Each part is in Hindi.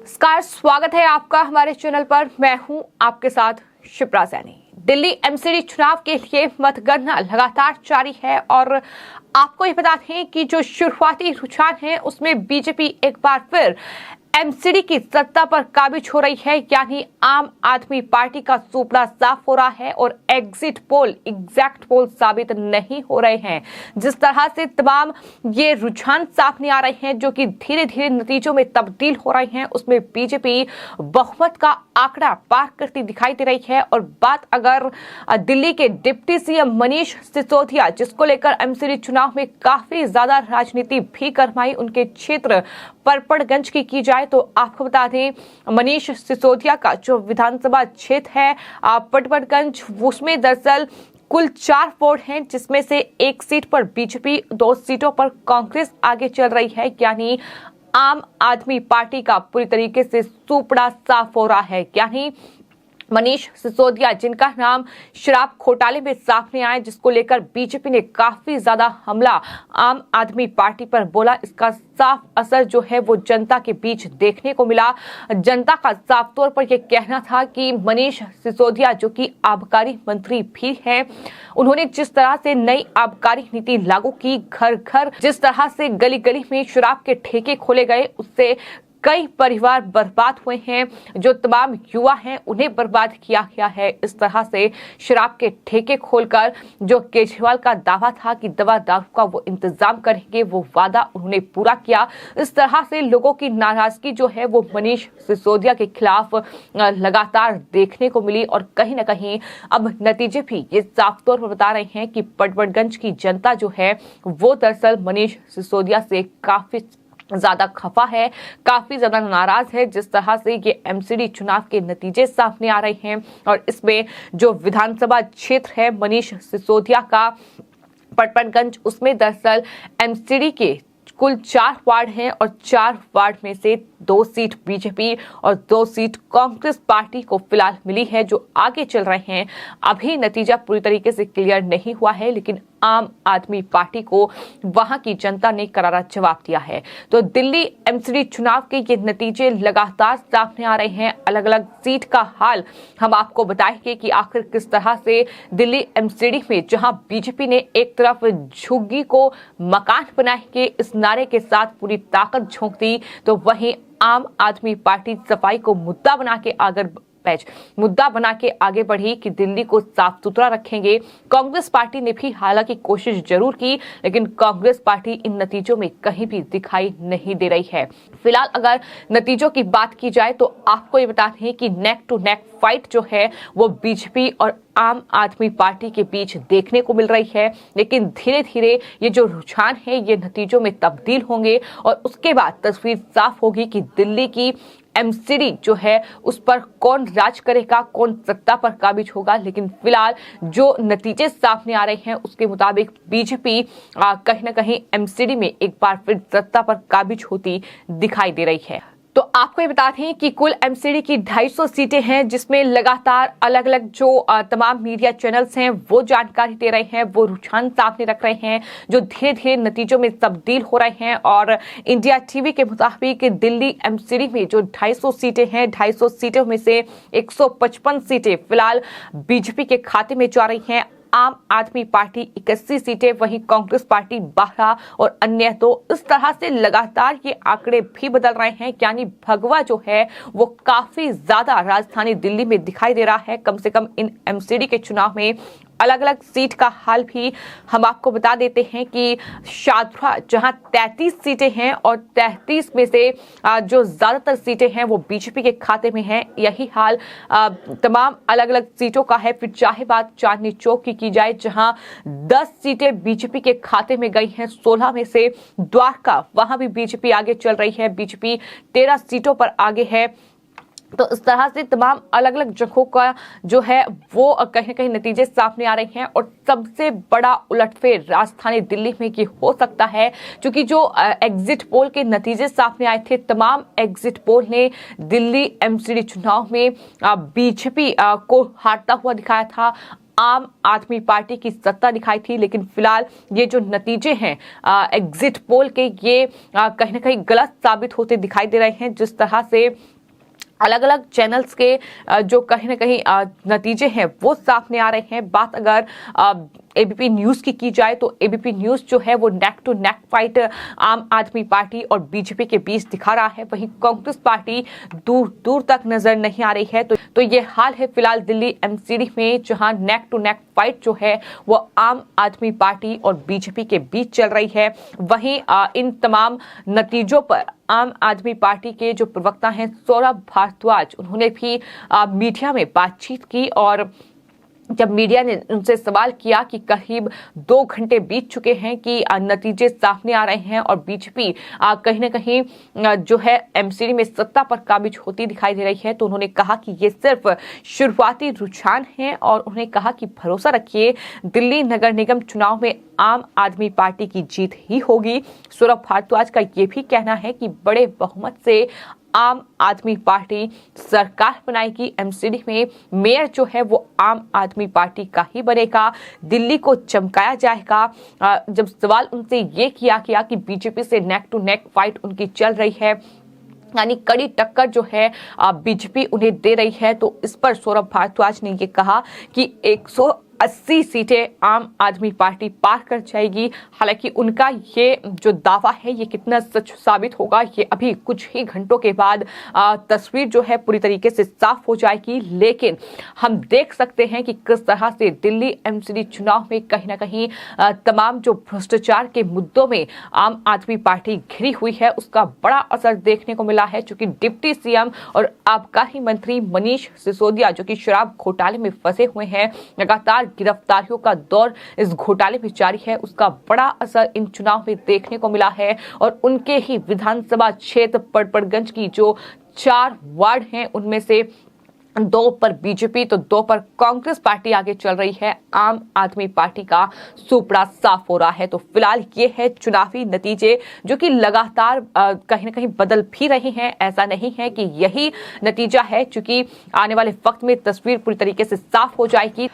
नमस्कार, स्वागत है आपका हमारे चैनल पर। मैं हूं आपके साथ शिप्रा सैनी। दिल्ली एमसीडी चुनाव के लिए मतगणना लगातार जारी है और आपको ये बता दें कि जो शुरुआती रुझान है उसमें बीजेपी एक बार फिर एमसीडी की सत्ता पर काबिज हो रही है, यानी आम आदमी पार्टी का सुपड़ा साफ हो रहा है और एग्जिट पोल एग्जैक्ट पोल साबित नहीं हो रहे हैं। जिस तरह से तमाम ये रुझान सामने आ रहे हैं जो कि धीरे धीरे नतीजों में तब्दील हो रहे हैं, उसमें बीजेपी बहुमत का आंकड़ा पार करती दिखाई दे रही है। और बात अगर दिल्ली के डिप्टी सीएम मनीष सिसोदिया, जिसको लेकर एमसीडी चुनाव में काफी ज्यादा राजनीति भी गरमाई, उनके क्षेत्र परपड़गंज की जाए तो आपको बता दें मनीष सिसोदिया का जो विधानसभा क्षेत्र है परपड़गंज, उसमें दरअसल कुल 4 वार्ड हैं, जिसमें से एक सीट पर बीजेपी, 2 सीटों पर कांग्रेस आगे चल रही है, यानी आम आदमी पार्टी का पूरी तरीके से सुपड़ा साफ हो रहा है। यानी मनीष सिसोदिया, जिनका नाम शराब घोटाले में सामने आया, जिसको लेकर बीजेपी ने काफी ज्यादा हमला आम आदमी पार्टी पर बोला, इसका साफ असर जो है वो जनता के बीच देखने को मिला। जनता का साफ तौर पर यह कहना था कि मनीष सिसोदिया, जो कि आबकारी मंत्री भी हैं, उन्होंने जिस तरह से नई आबकारी नीति लागू की, घर घर जिस तरह से गली गली में शराब के ठेके खोले गए, उससे कई परिवार बर्बाद हुए हैं। जो तमाम युवा हैं उन्हें बर्बाद किया गया है। इस तरह से शराब के ठेके खोलकर जो केजरीवाल का दावा था कि दवा दारू का वो इंतजाम करेंगे, वो वादा उन्होंने पूरा किया। इस तरह से लोगों की नाराजगी जो है वो मनीष सिसोदिया के खिलाफ लगातार देखने को मिली और कहीं ना कहीं अब नतीजे भी ये साफ तौर पर बता रहे हैं कि परपड़गंज की जनता जो है वो दरअसल मनीष सिसोदिया से काफी ज्यादा खफा है, काफी ज्यादा नाराज है। जिस तरह से ये एमसीडी चुनाव के नतीजे सामने आ रहे हैं और इसमें जो विधानसभा क्षेत्र है मनीष सिसोदिया का परपड़गंज, उसमें दरअसल एमसीडी के कुल 4 वार्ड हैं और 4 वार्ड में से 2 सीट बीजेपी और 2 सीट कांग्रेस पार्टी को फिलहाल मिली है, जो आगे चल रहे हैं। अभी नतीजा पूरी तरीके से क्लियर नहीं हुआ है, लेकिन आम आदमी पार्टी को वहां की जनता ने करारा जवाब दिया है। तो दिल्ली एमसीडी चुनाव के ये नतीजे लगातार सामने आ रहे हैं। अलग अलग सीट का हाल हम आपको बताएंगे कि आखिर किस तरह से दिल्ली एमसीडी में, जहां बीजेपी ने एक तरफ झुग्गी को मकान बनाएंगे इस नारे के साथ पूरी ताकत झोंक दी, तो वहीं आम आदमी पार्टी सफाई को मुद्दा बना के आगे बढ़ी कि दिल्ली को साफ सुथरा रखेंगे। कांग्रेस पार्टी ने भी हालांकि कोशिश जरूर की, लेकिन कांग्रेस पार्टी इन नतीजों में कहीं भी दिखाई नहीं दे रही है। फिलहाल अगर नतीजों की बात की जाए तो आपको ये बता दें कि नेक टू नेक फाइट जो है वो बीजेपी और आम आदमी पार्टी के बीच देखने को मिल रही है। लेकिन धीरे धीरे ये जो रुझान है ये नतीजों में तब्दील होंगे और उसके बाद तस्वीर साफ होगी कि दिल्ली की एमसीडी जो है उस पर कौन राज करेगा, कौन सत्ता पर काबिज होगा। लेकिन फिलहाल जो नतीजे सामने आ रहे हैं उसके मुताबिक बीजेपी कहीं ना कहीं एमसीडी में एक बार फिर सत्ता पर काबिज होती दिखाई दे रही है। तो आपको ये बता दें कि कुल एमसीडी की 250 सीटें हैं, जिसमें लगातार अलग अलग जो तमाम मीडिया चैनल्स हैं वो जानकारी दे रहे हैं, वो रुझान सामने रख रहे हैं जो धीरे धीरे नतीजों में तब्दील हो रहे हैं। और इंडिया टीवी के मुताबिक दिल्ली एमसीडी में जो 250 सीटें हैं, 250 सीटों में से 155 सीटें फिलहाल बीजेपी के खाते में जा रही हैं। आम आदमी पार्टी 81 सीटें, वहीं कांग्रेस पार्टी 12 और अन्य 2। इस तरह से लगातार ये आंकड़े भी बदल रहे हैं, यानी भगवा जो है वो काफी ज्यादा राजधानी दिल्ली में दिखाई दे रहा है। कम से कम इन एमसीडी के चुनाव में अलग अलग सीट का हाल भी हम आपको बता देते हैं कि शादरा, जहां 33 सीटें हैं और 33 में से जो ज्यादातर सीटें हैं वो बीजेपी के खाते में हैं। यही हाल तमाम अलग अलग सीटों का है। फिर चाहे बात चांदनी चौक की जाए, जहां 10 सीटें बीजेपी के खाते में गई हैं। 16 में से द्वारका, वहां भी बीजेपी आगे चल रही है। बीजेपी 13 सीटों पर आगे है। तो इस तरह से तमाम अलग अलग जगहों का जो है वो कहीं न कहीं नतीजे सामने आ रहे हैं और सबसे बड़ा उलटफेर राजधानी दिल्ली में ये हो सकता है, क्योंकि जो एग्जिट पोल के नतीजे सामने आए थे, तमाम एग्जिट पोल ने दिल्ली एमसीडी चुनाव में बीजेपी को हारता हुआ दिखाया था, आम आदमी पार्टी की सत्ता दिखाई थी। लेकिन फिलहाल ये जो नतीजे हैं एग्जिट पोल के, ये कहीं ना कहीं गलत साबित होते दिखाई दे रहे हैं। जिस तरह से अलग अलग चैनल्स के जो कहीं ना कहीं नतीजे हैं वो सामने आ रहे हैं। बात अगर एबीपी न्यूज की जाए तो एबीपी न्यूज जो है वो नेक टू नेक फाइट आम आदमी पार्टी और बीजेपी के बीच दिखा रहा है। वहीं कांग्रेस पार्टी दूर दूर तक नजर नहीं आ रही है। तो ये हाल है फिलहाल दिल्ली एमसीडी में, जहां नेक टू नेक फाइट जो है वो आम आदमी पार्टी और बीजेपी के बीच चल रही है। वहीं इन तमाम नतीजों पर आम आदमी पार्टी के जो प्रवक्ता हैं सौरभ भारद्वाज, उन्होंने भी मीडिया में बातचीत की और जब मीडिया ने उनसे सवाल किया कि करीब 2 घंटे बीत चुके हैं कि नतीजे सामने आ रहे हैं और बीजेपी कहीं ना कहीं जो है एमसीडी में सत्ता पर काबिज होती दिखाई दे रही है, तो उन्होंने कहा कि ये सिर्फ शुरुआती रुझान है और उन्होंने कहा कि भरोसा रखिए दिल्ली नगर निगम चुनाव में आम आदमी पार्टी की जीत ही होगी। सौरभ भारद्वाज का ये भी कहना है कि बड़े बहुमत से आम आदमी पार्टी सरकार बनाएगी। एमसीडी में मेयर जो है वो आम आदमी पार्टी का ही बनेगा, दिल्ली को चमकाया जाएगा। जब सवाल उनसे ये किया गया कि बीजेपी से नेक टू नेक फाइट उनकी चल रही है, यानी कड़ी टक्कर जो है बीजेपी उन्हें दे रही है, तो इस पर सौरभ भारद्वाज ने ये कहा कि 180 सीटें आम आदमी पार्टी पार कर जाएगी। हालांकि उनका ये जो दावा है ये कितना सच साबित होगा ये अभी कुछ ही घंटों के बाद तस्वीर जो है पूरी तरीके से साफ हो जाएगी। लेकिन हम देख सकते हैं कि किस तरह से दिल्ली एमसीडी चुनाव में कहीं ना कहीं तमाम जो भ्रष्टाचार के मुद्दों में आम आदमी पार्टी घिरी हुई है उसका बड़ा असर देखने को मिला है। चूंकि डिप्टी सीएम और आबकारी मंत्री मनीष सिसोदिया जो कि शराब घोटाले में फंसे हुए हैं, लगातार गिरफ्तारियों का दौर इस घोटाले में जारी है, उसका बड़ा असर इन चुनाव में देखने को मिला है। और उनके ही विधानसभा क्षेत्र पड़पड़गंज की जो 4 वार्ड हैं उनमें से 2 पर बीजेपी तो 2 पर कांग्रेस पार्टी आगे चल रही है। आम आदमी पार्टी का सुपड़ा साफ हो रहा है। तो फिलहाल ये है चुनावी नतीजे जो कि लगातार कहीं ना कहीं बदल भी रहे हैं। ऐसा नहीं है कि यही नतीजा है, क्योंकि आने वाले वक्त में तस्वीर पूरी तरीके से साफ हो जाएगी।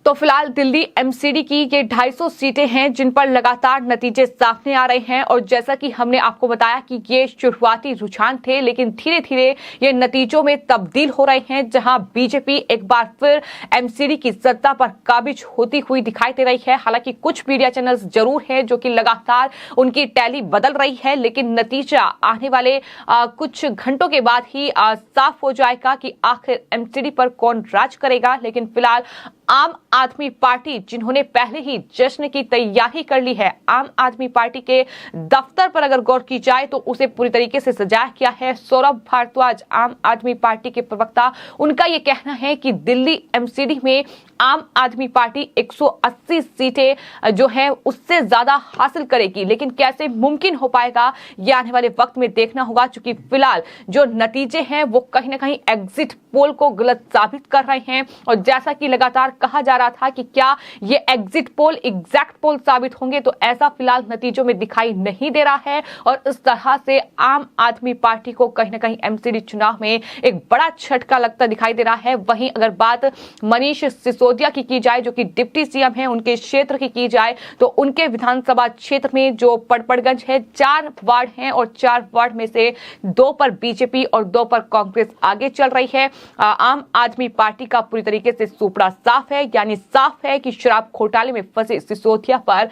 तो फिलहाल दिल्ली एमसीडी की ये 250 सीटें हैं जिन पर लगातार नतीजे सामने आ रहे हैं। और जैसा कि हमने आपको बताया कि ये शुरुआती रुझान थे, लेकिन धीरे धीरे ये नतीजों में तब्दील हो रहे हैं, जहां बीजेपी एक बार फिर एमसीडी की सत्ता पर काबिज होती हुई दिखाई दे रही है। हालांकि कुछ मीडिया चैनल्स जरूर हैं जो कि लगातार उनकी टैली बदल रही है, लेकिन नतीजा आने वाले कुछ घंटों के बाद ही साफ हो जाएगा कि आखिर एमसीडी पर कौन राज करेगा। लेकिन फिलहाल आम आदमी पार्टी जिन्होंने पहले ही जश्न की तैयारी कर ली है, आम आदमी पार्टी के दफ्तर पर अगर गौर की जाए तो उसे पूरी तरीके से सजाया गया है। सौरभ भारद्वाज आम आदमी पार्टी के प्रवक्ता, उनका यह कहना है कि दिल्ली एमसीडी में आम आदमी पार्टी 180 सीटें जो है उससे ज्यादा हासिल करेगी। लेकिन कैसे मुमकिन हो पाएगा ये आने वाले वक्त में देखना होगा, क्योंकि फिलहाल जो नतीजे हैं वो कहीं ना कहीं एग्जिट पोल को गलत साबित कर रहे हैं। और जैसा कि लगातार कहा जा रहा था कि क्या ये एग्जिट पोल एग्जैक्ट पोल साबित होंगे, तो ऐसा फिलहाल नतीजों में दिखाई नहीं दे रहा है। और इस तरह से आम आदमी पार्टी को कहीं ना कहीं एमसीडी चुनाव में एक बड़ा झटका लगता दिखाई दे रहा है। वहीं अगर बात मनीष सिसोदिया की जाए जो कि डिप्टी सीएम है, उनके क्षेत्र की जाए तो उनके विधानसभा क्षेत्र में जो पड़पड़गंज है 4 वार्ड हैं और 4 वार्ड में से 2 पर बीजेपी और 2 पर कांग्रेस आगे चल रही है। आम आदमी पार्टी का पूरी तरीके से सुपड़ा साफ है, यानी साफ है कि शराब घोटाले में फंसे सिसोदिया पर